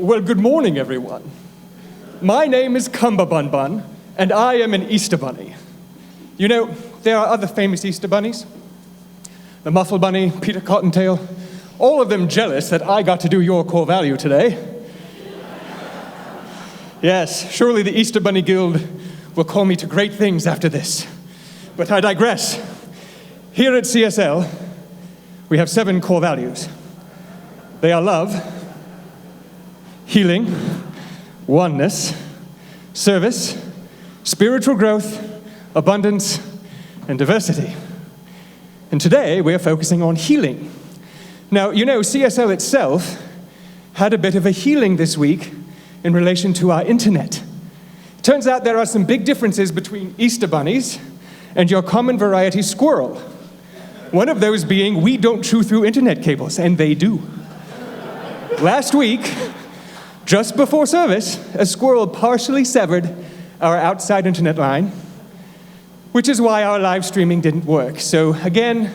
Well, good morning, everyone. My name is Cumbabun, and I am an Easter Bunny. You know, there are other famous Easter bunnies. The Muffle Bunny, Peter Cottontail, all of them jealous that I got to do your core value today. Yes, surely the Easter Bunny Guild will call me to great things after this. But I digress. Here at CSL, we have 7 core values. They are love, healing, oneness, service, spiritual growth, abundance, and diversity. And today, we're focusing on healing. Now, you know, CSL itself had a bit of a healing this week in relation to our internet. It turns out there are some big differences between Easter bunnies and your common variety squirrel. One of those being we don't chew through internet cables, and they do. Last week, just before service, a squirrel partially severed our outside internet line, which is why our live streaming didn't work. So again,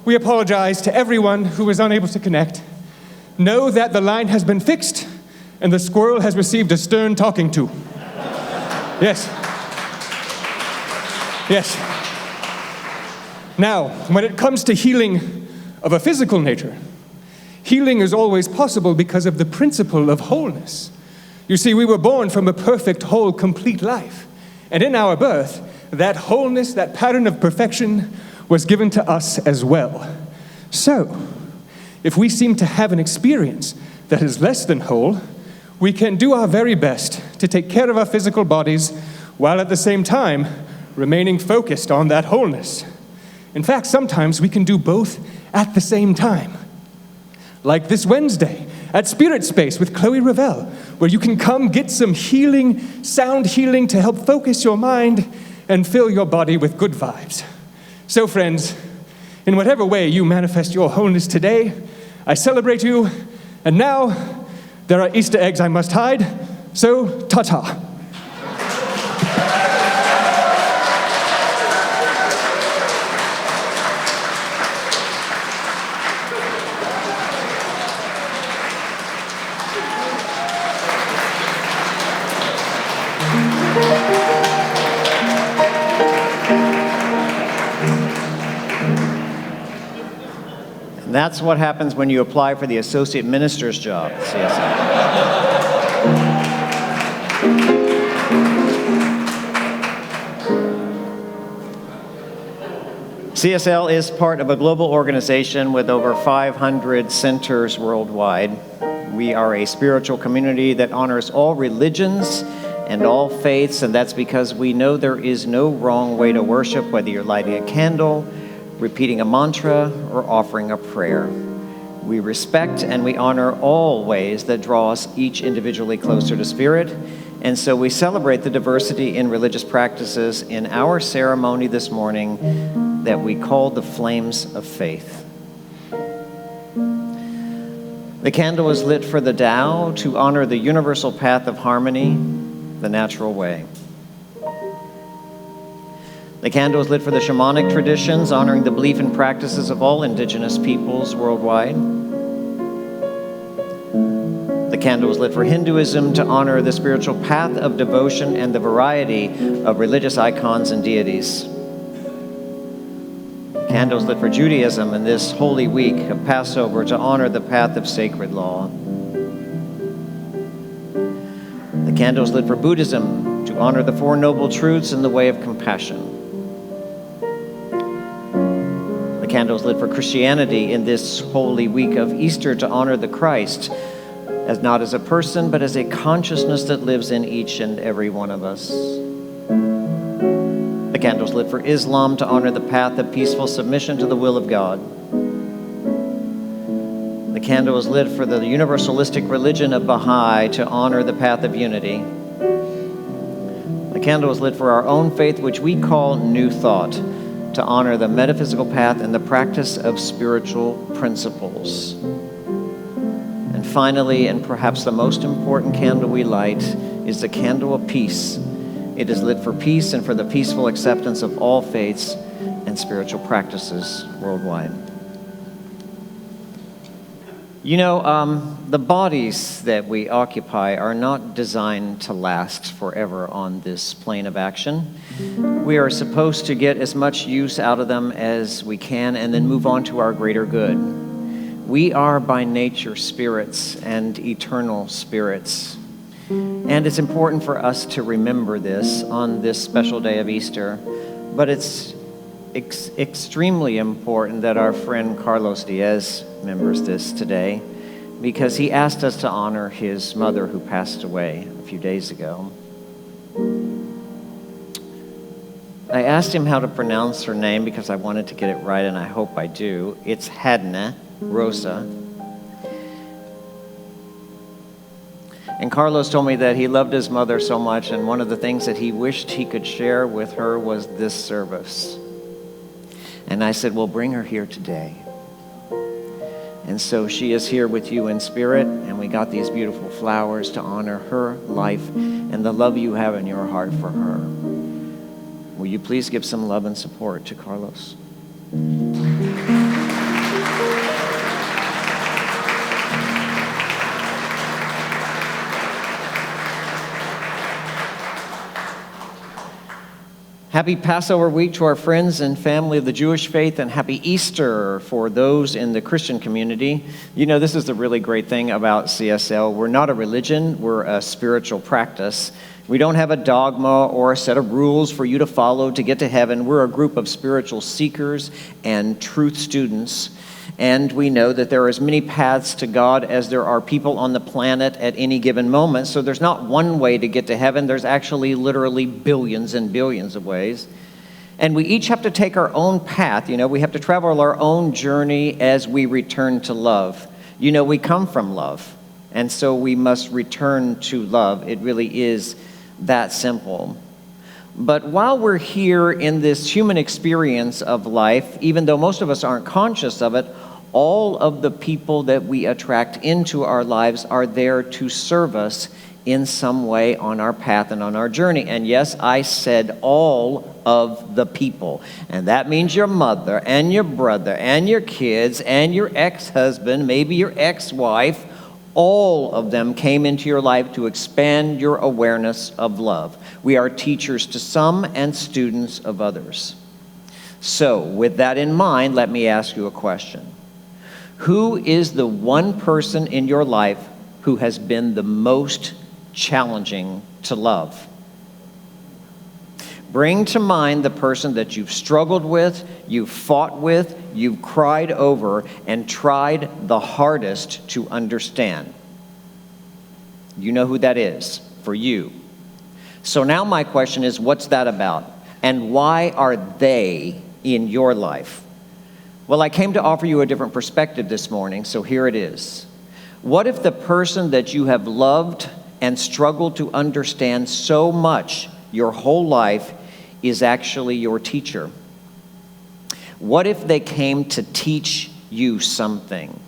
we apologize to everyone who was unable to connect. Know that the line has been fixed and the squirrel has received a stern talking to. Yes. Yes. Now, when it comes to healing of a physical nature, healing is always possible because of the principle of wholeness. You see, we were born from a perfect, whole, complete life. And in our birth, that wholeness, that pattern of perfection, was given to us as well. So, if we seem to have an experience that is less than whole, we can do our very best to take care of our physical bodies while at the same time remaining focused on that wholeness. In fact, sometimes we can do both at the same time. Like this Wednesday at Spirit Space with Chloe Ravel, where you can come get some healing, sound healing to help focus your mind and fill your body with good vibes. So friends, in whatever way you manifest your wholeness today, I celebrate you, and now there are Easter eggs I must hide, so ta-ta. That's what happens when you apply for the associate minister's job at CSL. CSL is part of a global organization with over 500 centers worldwide. We are a spiritual community that honors all religions and all faiths, and that's because we know there is no wrong way to worship, whether you're lighting a candle, repeating a mantra, or offering a prayer. We respect and we honor all ways that draw us each individually closer to Spirit, and so we celebrate the diversity in religious practices in our ceremony this morning that we call the Flames of Faith. The candle is lit for the Tao to honor the universal path of harmony, the natural way. The candle is lit for the shamanic traditions, honoring the belief and practices of all indigenous peoples worldwide. The candle is lit for Hinduism to honor the spiritual path of devotion and the variety of religious icons and deities. The candle is lit for Judaism in this holy week of Passover to honor the path of sacred law. The candle is lit for Buddhism to honor the Four Noble Truths and the way of compassion. The candle is lit for Christianity in this holy week of Easter to honor the Christ, as not as a person, but as a consciousness that lives in each and every one of us. The candle is lit for Islam to honor the path of peaceful submission to the will of God. The candle is lit for the universalistic religion of Baha'i to honor the path of unity. The candle is lit for our own faith, which we call New Thought, to honor the metaphysical path and the practice of spiritual principles. And finally, and perhaps the most important candle we light, is the candle of peace. It is lit for peace and for the peaceful acceptance of all faiths and spiritual practices worldwide. The bodies that we occupy are not designed to last forever on this plane of action. We are supposed to get as much use out of them as we can and then move on to our greater good. We are by nature spirits and eternal spirits. And it's important for us to remember this on this special day of Easter. But it's extremely important that our friend Carlos Diaz remembers this today, because he asked us to honor his mother who passed away a few days ago. I asked him how to pronounce her name because I wanted to get it right, and I hope I do. It's Hadna Rosa. And Carlos told me that he loved his mother so much, and one of the things that he wished he could share with her was this service. And I said, well, bring her here today. And so she is here with you in spirit, and we got these beautiful flowers to honor her life and the love you have in your heart for her. Will you please give some love and support to Carlos? Happy Passover week to our friends and family of the Jewish faith, and happy Easter for those in the Christian community. This is the really great thing about CSL. We're not a religion, we're a spiritual practice. We don't have a dogma or a set of rules for you to follow to get to heaven. We're a group of spiritual seekers and truth students. And we know that there are as many paths to God as there are people on the planet at any given moment. So there's not one way to get to heaven. There's actually literally billions and billions of ways. And we each have to take our own path. We have to travel our own journey as we return to love. We come from love. And so we must return to love. It really is that simple. But while we're here in this human experience of life, even though most of us aren't conscious of it, all of the people that we attract into our lives are there to serve us in some way on our path and on our journey. And yes, I said all of the people. And that means your mother and your brother and your kids and your ex-husband, maybe your ex-wife. All of them came into your life to expand your awareness of love. We are teachers to some and students of others. So, with that in mind, let me ask you a question. Who is the one person in your life who has been the most challenging to love? Bring to mind the person that you've struggled with, you've fought with, you've cried over, and tried the hardest to understand. You know who that is for you. So now my question is, what's that about? And why are they in your life? Well, I came to offer you a different perspective this morning, so here it is. What if the person that you have loved and struggled to understand so much your whole life is actually your teacher? What if they came to teach you something?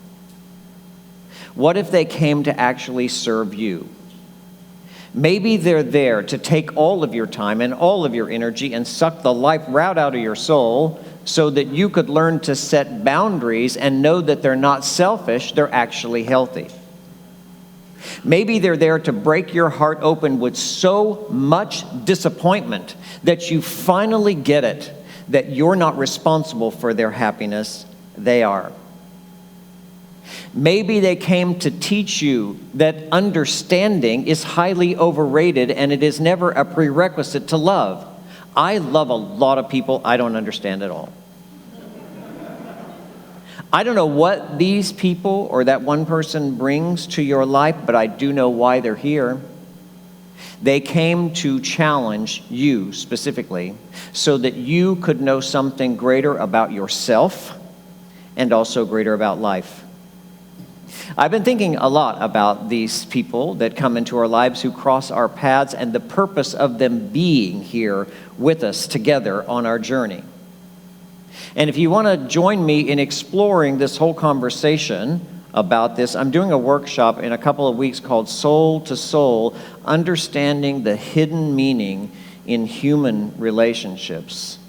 What if they came to actually serve you? Maybe they're there to take all of your time and all of your energy and suck the life right out of your soul so that you could learn to set boundaries and know that they're not selfish, they're actually healthy. Maybe they're there to break your heart open with so much disappointment that you finally get it, that you're not responsible for their happiness, they are. Maybe they came to teach you that understanding is highly overrated and it is never a prerequisite to love. I love a lot of people I don't understand at all. I don't know what these people or that one person brings to your life, but I do know why they're here. They came to challenge you specifically so that you could know something greater about yourself and also greater about life. I've been thinking a lot about these people that come into our lives who cross our paths and the purpose of them being here with us together on our journey. And if you want to join me in exploring this whole conversation about this, I'm doing a workshop in a couple of weeks called Soul to Soul, Understanding the Hidden Meaning in Human Relationships.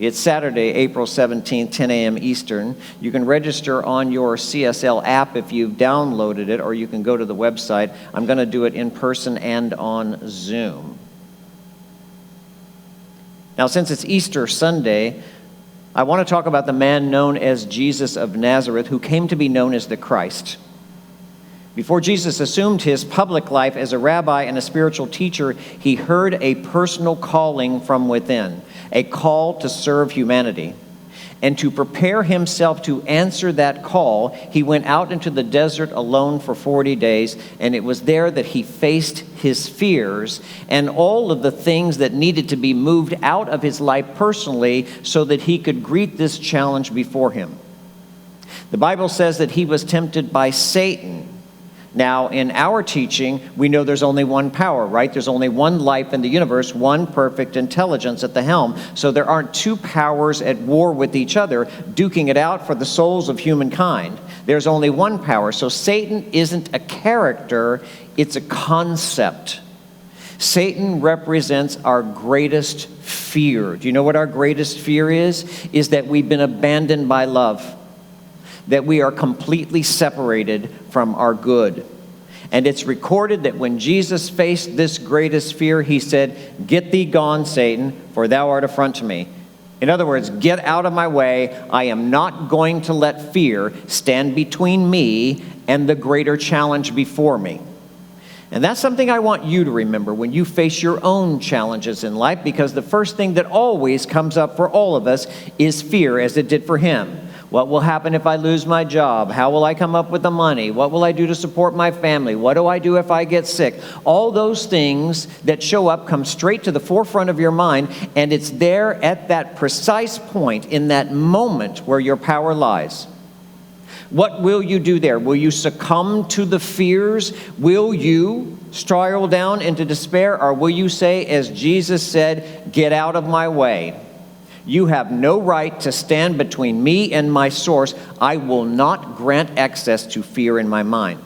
It's Saturday, April 17th, 10 a.m. Eastern. You can register on your CSL app if you've downloaded it, or you can go to the website. I'm going to do it in person and on Zoom. Now, since it's Easter Sunday, I want to talk about the man known as Jesus of Nazareth, who came to be known as the Christ. Before Jesus assumed his public life as a rabbi and a spiritual teacher, he heard a personal calling from within, a call to serve humanity. And to prepare himself to answer that call, he went out into the desert alone for 40 days, and it was there that he faced his fears and all of the things that needed to be moved out of his life personally so that he could greet this challenge before him. The Bible says that he was tempted by Satan. Now, in our teaching, we know there's only one power, right? There's only one life in the universe, one perfect intelligence at the helm. So there aren't two powers at war with each other, duking it out for the souls of humankind. There's only one power. So Satan isn't a character, it's a concept. Satan represents our greatest fear. Do you know what our greatest fear is? Is that we've been abandoned by love, that we are completely separated from our good. And it's recorded that when Jesus faced this greatest fear, he said, "Get thee gone, Satan, for thou art affront to me." In other words, get out of my way. I am not going to let fear stand between me and the greater challenge before me. And that's something I want you to remember when you face your own challenges in life, because the first thing that always comes up for all of us is fear, as it did for him. What will happen if I lose my job? How will I come up with the money? What will I do to support my family? What do I do if I get sick? All those things that show up come straight to the forefront of your mind, and it's there at that precise point, in that moment, where your power lies. What will you do there? Will you succumb to the fears? Will you spiral down into despair? Or will you say, as Jesus said, "Get out of my way. You have no right to stand between me and my source. I will not grant access to fear in my mind."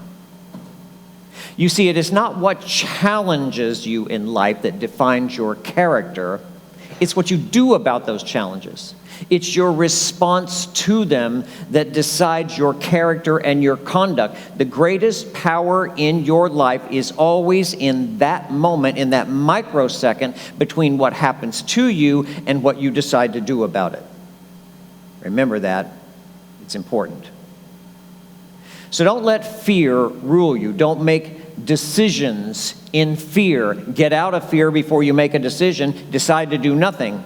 You see, it is not what challenges you in life that defines your character. It's what you do about those challenges. It's your response to them that decides your character and your conduct. The greatest power in your life is always in that moment, in that microsecond between what happens to you and what you decide to do about it. Remember that. It's important. So don't let fear rule you. Don't make decisions in fear. Get out of fear before you make a decision. Decide to do nothing.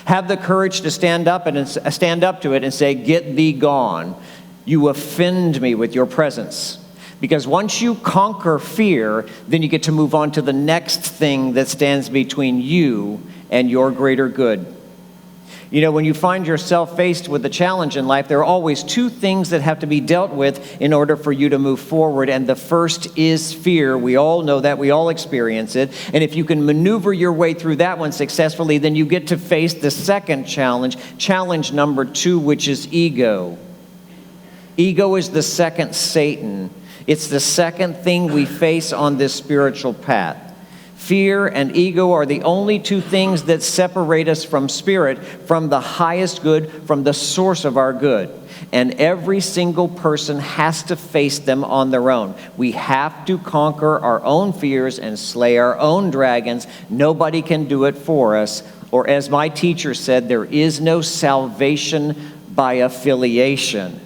Have the courage to stand up to it and say, "Get thee gone. You offend me with your presence." Because once you conquer fear, then you get to move on to the next thing that stands between you and your greater good. You know, when you find yourself faced with a challenge in life, there are always two things that have to be dealt with in order for you to move forward. And the first is fear. We all know that. We all experience it. And if you can maneuver your way through that one successfully, then you get to face the second challenge, challenge number 2, which is ego. Ego is the second Satan. It's the second thing we face on this spiritual path. Fear and ego are the only two things that separate us from spirit, from the highest good, from the source of our good. And every single person has to face them on their own. We have to conquer our own fears and slay our own dragons. Nobody can do it for us. Or as my teacher said, there is no salvation by affiliation.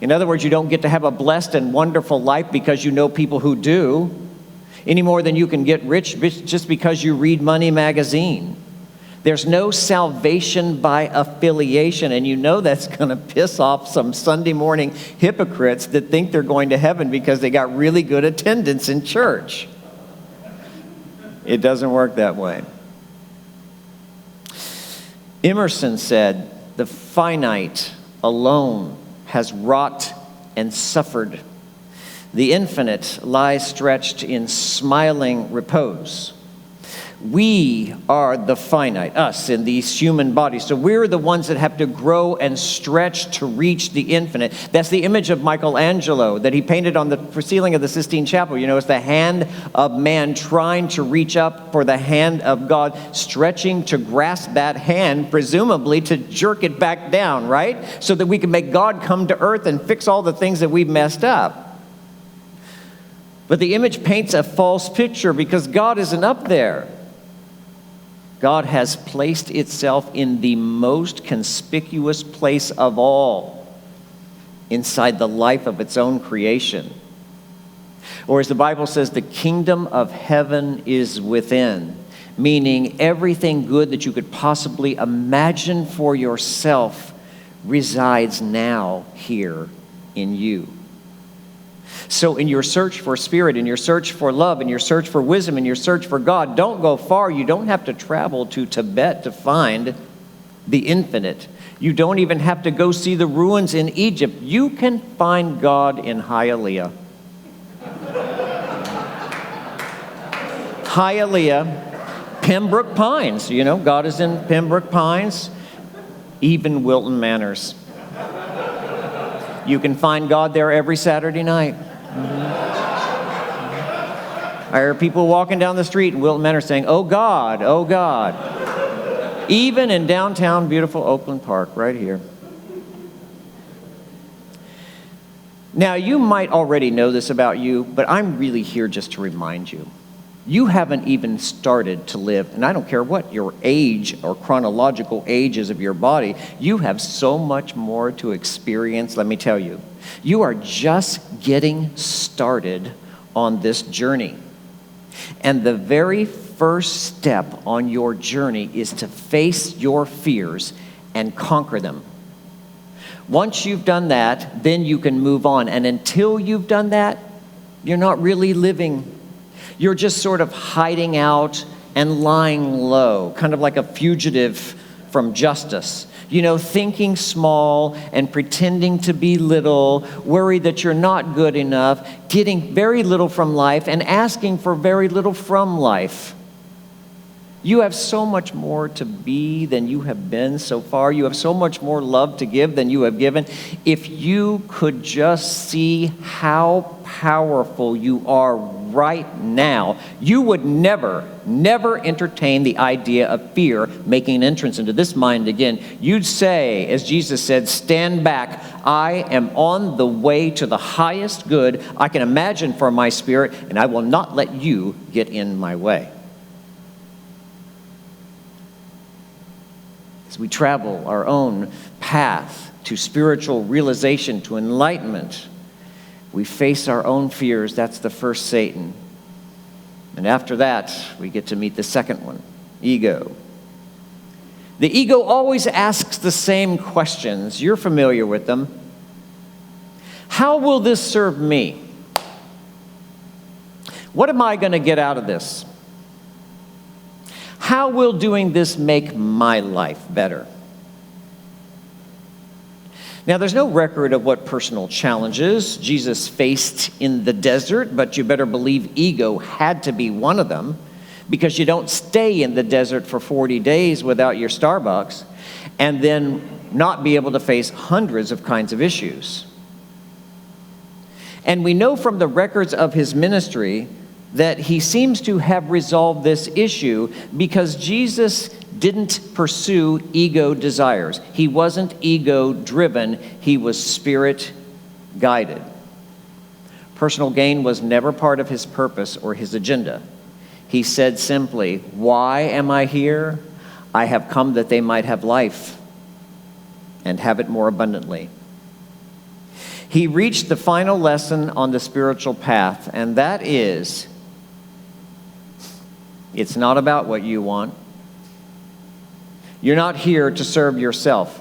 In other words, you don't get to have a blessed and wonderful life because you know people who do, any more than you can get rich just because you read Money Magazine. There's no salvation by affiliation, and you know that's going to piss off some Sunday morning hypocrites that think they're going to heaven because they got really good attendance in church. It doesn't work that way. Emerson said, "The finite alone has wrought and suffered. The infinite lies stretched in smiling repose. We are the finite, us in these human bodies. So we're the ones that have to grow and stretch to reach the infinite. That's the image of Michelangelo that he painted on the ceiling of the Sistine Chapel. You know, it's the hand of man trying to reach up for the hand of God, stretching to grasp that hand, presumably to jerk it back down, right? So that we can make God come to earth and fix all the things that we've messed up. But the image paints a false picture because God isn't up there. God has placed itself in the most conspicuous place of all, inside the life of its own creation. Or as the Bible says, the kingdom of heaven is within, meaning everything good that you could possibly imagine for yourself resides now here in you. So in your search for spirit, in your search for love, in your search for wisdom, in your search for God, don't go far. You don't have to travel to Tibet to find the infinite. You don't even have to go see the ruins in Egypt. You can find God in Hialeah. Hialeah, Pembroke Pines. You know, God is in Pembroke Pines, even Wilton Manors. You can find God there every Saturday night. I hear people walking down the street in Wilton Manor saying, "Oh God, oh God." Even in downtown beautiful Oakland Park, right here. Now, you might already know this about you, but I'm really here just to remind you. You haven't even started to live, and I don't care what your age or chronological age is of your body, you have so much more to experience, let me tell you. You are just getting started on this journey. And the very first step on your journey is to face your fears and conquer them. Once you've done that, then you can move on. And until you've done that, you're not really living. You're just sort of hiding out and lying low, kind of like a fugitive from justice. You know, thinking small and pretending to be little, worried that you're not good enough, getting very little from life and asking for very little from life. You have so much more to be than you have been so far. You have so much more love to give than you have given. If you could just see how powerful you are right now, you would never entertain the idea of fear making an entrance into this mind again. You'd say, as Jesus said, "Stand back. I am on the way to the highest good I can imagine for my spirit, and I will not let you get in my way." As we travel our own path to spiritual realization, to enlightenment, we face our own fears. That's the first Satan. And after that, we get to meet the second one, ego. The ego always asks the same questions. You're familiar with them. How will this serve me? What am I going to get out of this? How will doing this make my life better? Now, there's no record of what personal challenges Jesus faced in the desert, but you better believe ego had to be one of them, because you don't stay in the desert for 40 days without your Starbucks and then not be able to face hundreds of kinds of issues. And we know from the records of his ministry that he seems to have resolved this issue because Jesus didn't pursue ego desires. He wasn't ego-driven. He was spirit-guided. Personal gain was never part of his purpose or his agenda. He said simply, "Why am I here? I have come that they might have life and have it more abundantly." He reached the final lesson on the spiritual path, and that is, it's not about what you want. You're not here to serve yourself.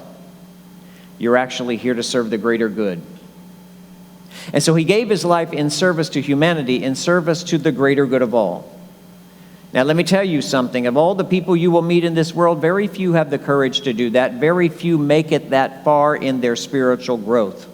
You're actually here to serve the greater good. And so he gave his life in service to humanity, in service to the greater good of all. Now, let me tell you something. Of all the people you will meet in this world, very few have the courage to do that. Very few make it that far in their spiritual growth.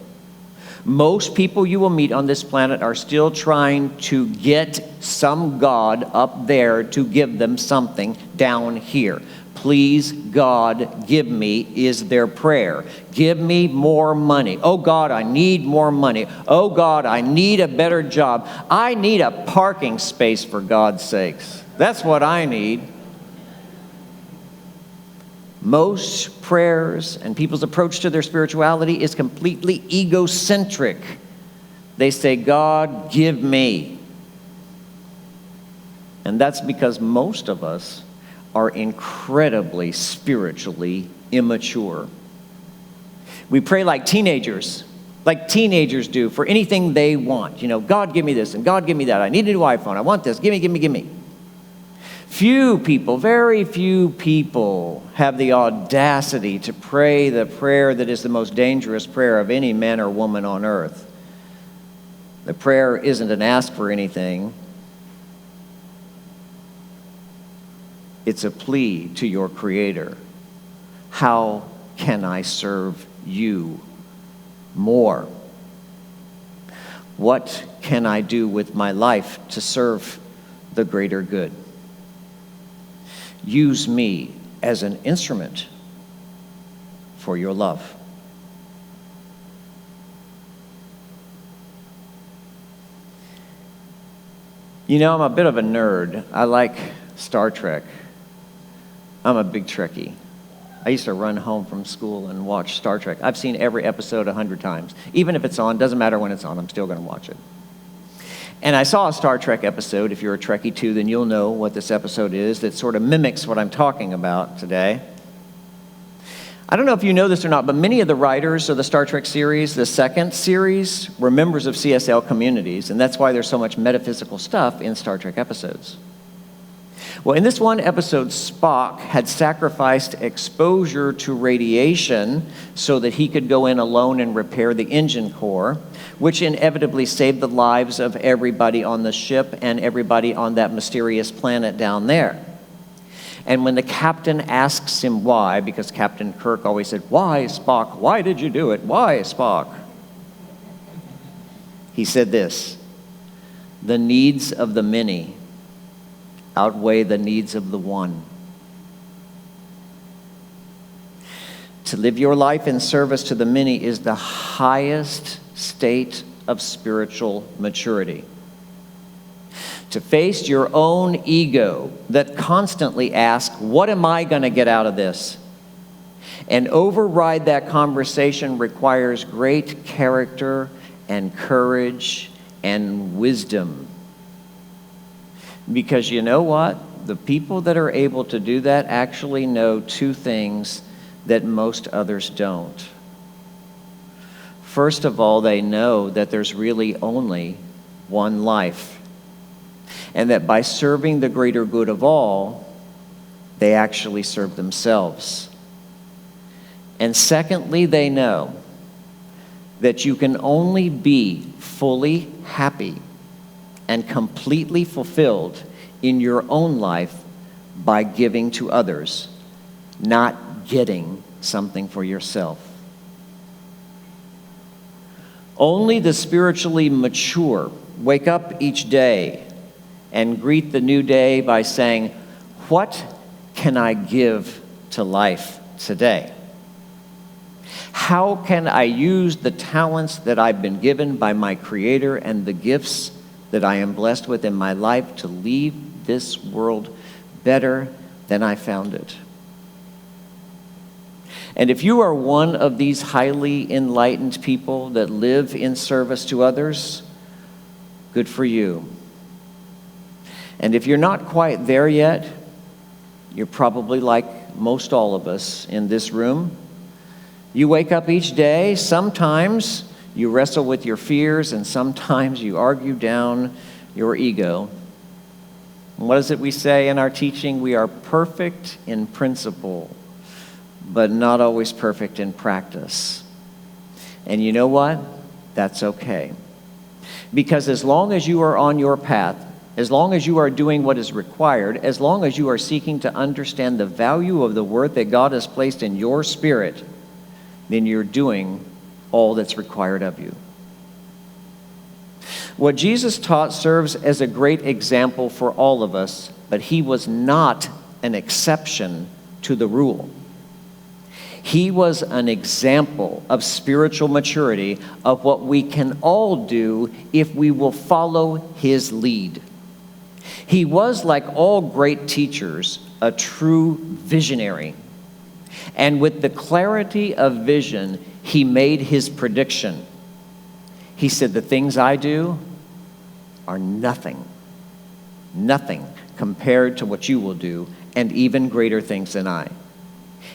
Most people you will meet on this planet are still trying to get some God up there to give them something down here. Please, God, give me, is their prayer. Give me more money. Oh, God, I need more money. Oh, God, I need a better job. I need a parking space, for God's sakes. That's what I need. Most prayers and people's approach to their spirituality is completely egocentric. They say, God, give me. And that's because most of us are incredibly spiritually immature. We pray like teenagers do for anything they want. You know, God, give me this, and God, give me that. I need a new iPhone. I want this. Give me, give me, give me. Few people, very few people have the audacity to pray the prayer that is the most dangerous prayer of any man or woman on earth. The prayer isn't an ask for anything. It's a plea to your Creator. How can I serve you more? What can I do with my life to serve the greater good? Use me as an instrument for your love. You know, I'm a bit of a nerd. I like Star Trek. I'm a big Trekkie. I used to run home from school and watch Star Trek. I've seen every episode 100 times. Even if it's on, doesn't matter when it's on, I'm still going to watch it. And I saw a Star Trek episode. If you're a Trekkie too, then you'll know what this episode is that sort of mimics what I'm talking about today. I don't know if you know this or not, but many of the writers of the Star Trek series, the second series, were members of CSL communities, and that's why there's so much metaphysical stuff in Star Trek episodes. Well, in this one episode, Spock had sacrificed exposure to radiation so that he could go in alone and repair the engine core, which inevitably saved the lives of everybody on the ship and everybody on that mysterious planet down there. And when the captain asks him why, because Captain Kirk always said, "Why, Spock? Why did you do it? Why, Spock?" He said this: "The needs of the many outweigh the needs of the one." To live your life in service to the many is the highest state of spiritual maturity. To face your own ego that constantly asks, "What am I going to get out of this?" and override that conversation requires great character and courage and wisdom. Because you know what? The people that are able to do that actually know two things that most others don't. First of all, they know that there's really only one life, and that by serving the greater good of all, they actually serve themselves. And secondly, they know that you can only be fully happy and completely fulfilled in your own life by giving to others, not getting something for yourself. Only the spiritually mature wake up each day and greet the new day by saying, "What can I give to life today? How can I use the talents that I've been given by my Creator and the gifts that I am blessed with in my life to leave this world better than I found it?" And if you are one of these highly enlightened people that live in service to others, good for you. And if you're not quite there yet, you're probably like most all of us in this room. You wake up each day, sometimes you wrestle with your fears, and sometimes you argue down your ego. And what is it we say in our teaching? We are perfect in principle, but not always perfect in practice. And you know what? That's okay. Because as long as you are on your path, as long as you are doing what is required, as long as you are seeking to understand the value of the word that God has placed in your spirit, then you're doing all that's required of you. What Jesus taught serves as a great example for all of us, but he was not an exception to the rule. He was an example of spiritual maturity, of what we can all do if we will follow his lead. He was, like all great teachers, a true visionary. And with the clarity of vision, he made his prediction. He said, "The things I do are nothing compared to what you will do, and even greater things than I."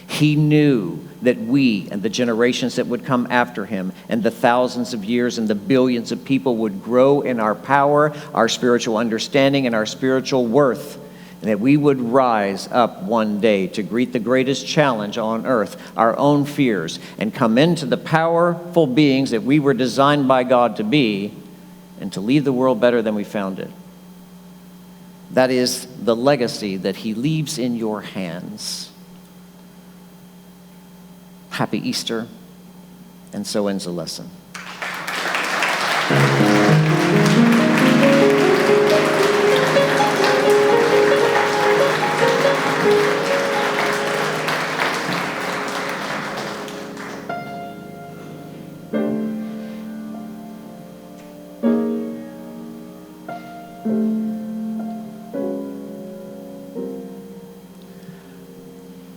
He knew that we and the generations that would come after him and the thousands of years and the billions of people would grow in our power, our spiritual understanding, and our spiritual worth, and that we would rise up one day to greet the greatest challenge on earth, our own fears, and come into the powerful beings that we were designed by God to be, and to leave the world better than we found it. That is the legacy that he leaves in your hands. Happy Easter, and so ends the lesson.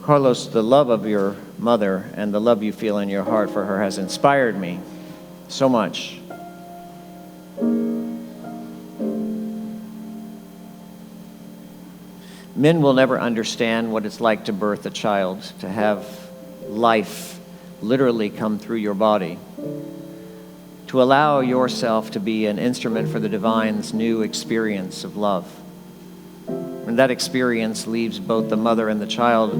Carlos, the love of your mother and the love you feel in your heart for her has inspired me so much. Men will never understand what it's like to birth a child, to have life literally come through your body, to allow yourself to be an instrument for the divine's new experience of love. And that experience leaves both the mother and the child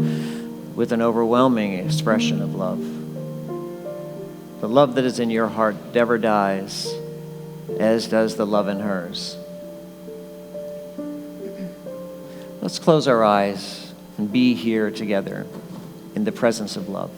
with an overwhelming expression of love. The love that is in your heart never dies, as does the love in hers. Let's close our eyes and be here together in the presence of love.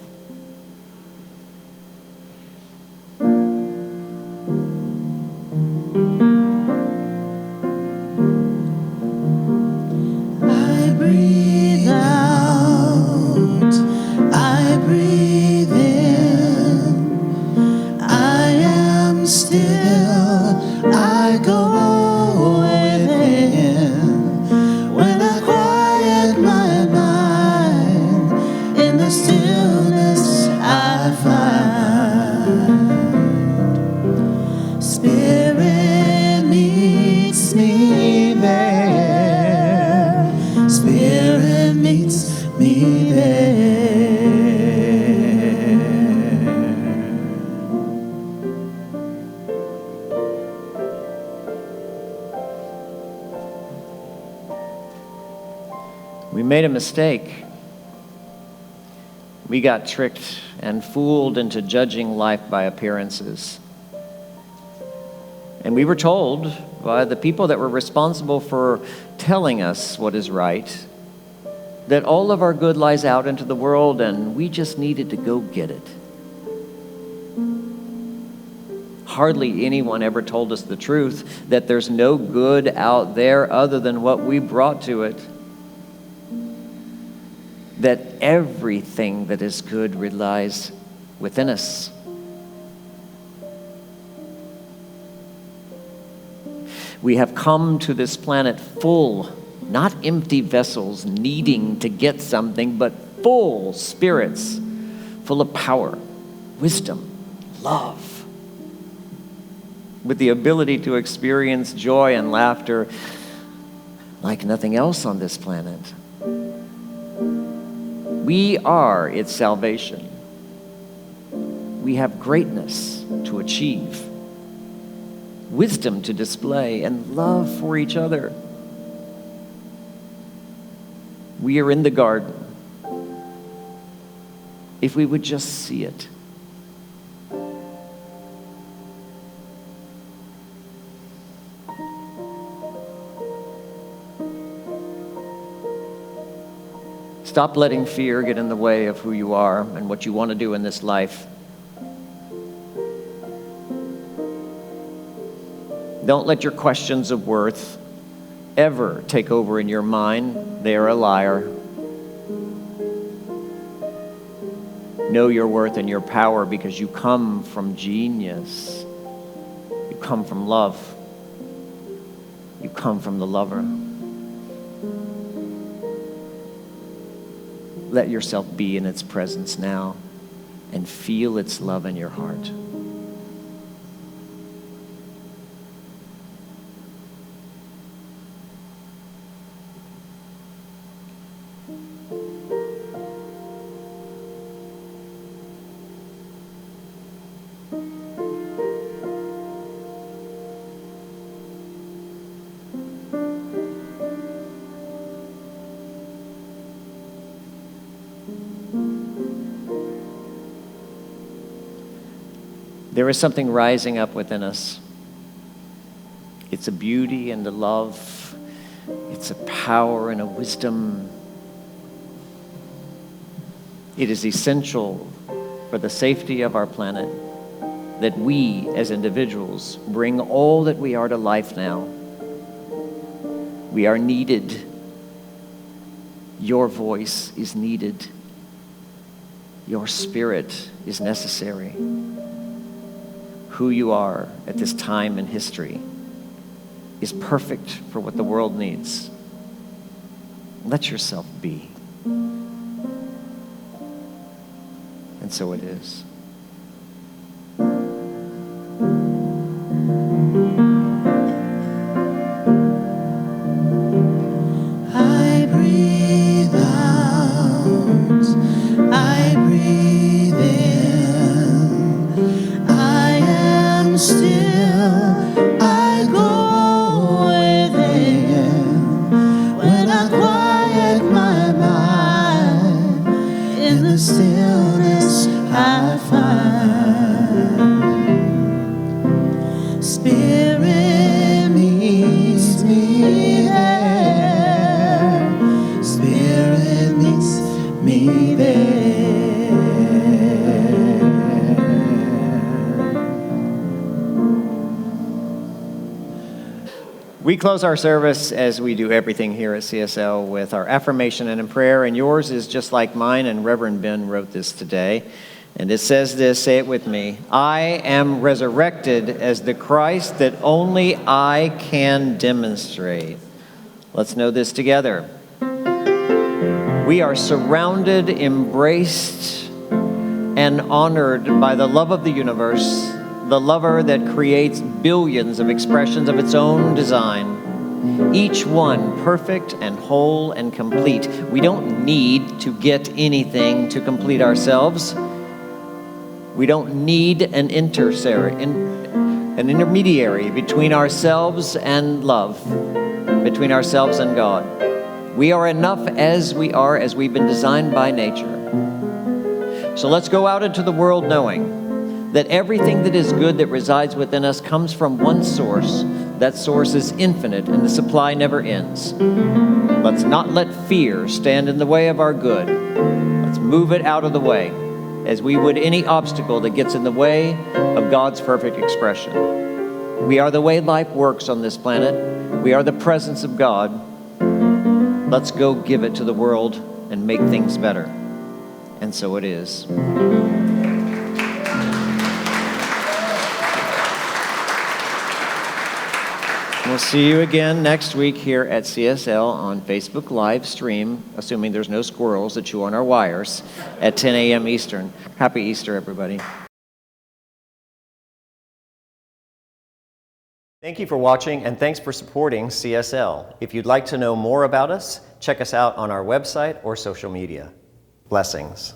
We made a mistake. We got tricked and fooled into judging life by appearances. And we were told by the people that were responsible for telling us what is right that all of our good lies out into the world and we just needed to go get it. Hardly anyone ever told us the truth, that there's no good out there other than what we brought to it. That everything that is good relies within us. We have come to this planet full, not empty vessels needing to get something, but full spirits, full of power, wisdom, love, with the ability to experience joy and laughter like nothing else on this planet. We are its salvation. We have greatness to achieve, wisdom to display, and love for each other. We are in the garden. If we would just see it. Stop letting fear get in the way of who you are and what you want to do in this life. Don't let your questions of worth ever take over in your mind. They are a liar. Know your worth and your power because you come from genius. You come from love. You come from the lover. Let yourself be in its presence now and feel its love in your heart. There is something rising up within us. It's a beauty and a love. It's a power and a wisdom. It is essential for the safety of our planet that we as individuals bring all that we are to life now. We are needed. Your voice is needed. Your spirit is necessary. Who you are at this time in history is perfect for what the world needs. Let yourself be. And so it is. I breathe out, I breathe in, I am still, I go within. When I quiet my mind, in the stillness I find. Spirit meets me there, Spirit meets me there. We close our service as we do everything here at CSL with our affirmation and a prayer, and yours is just like mine, and Reverend Ben wrote this today. And it says this, say it with me: I am resurrected as the Christ that only I can demonstrate. Let's know this together. We are surrounded, embraced, and honored by the love of the universe, the lover that creates billions of expressions of its own design, each one perfect and whole and complete. We don't need to get anything to complete ourselves. We don't need an intermediary between ourselves and love, between ourselves and God. We are enough as we are, as we've been designed by nature. So let's go out into the world knowing that everything that is good that resides within us comes from one source. That source is infinite and the supply never ends. Let's not let fear stand in the way of our good. Let's move it out of the way as we would any obstacle that gets in the way of God's perfect expression. We are the way life works on this planet. We are the presence of God. Let's go give it to the world and make things better. And so it is. We'll see you again next week here at CSL on Facebook live stream, assuming there's no squirrels that chew on our wires, at 10 a.m. Eastern. Happy Easter, everybody. Thank you for watching, and thanks for supporting CSL. If you'd like to know more about us, check us out on our website or social media. Blessings.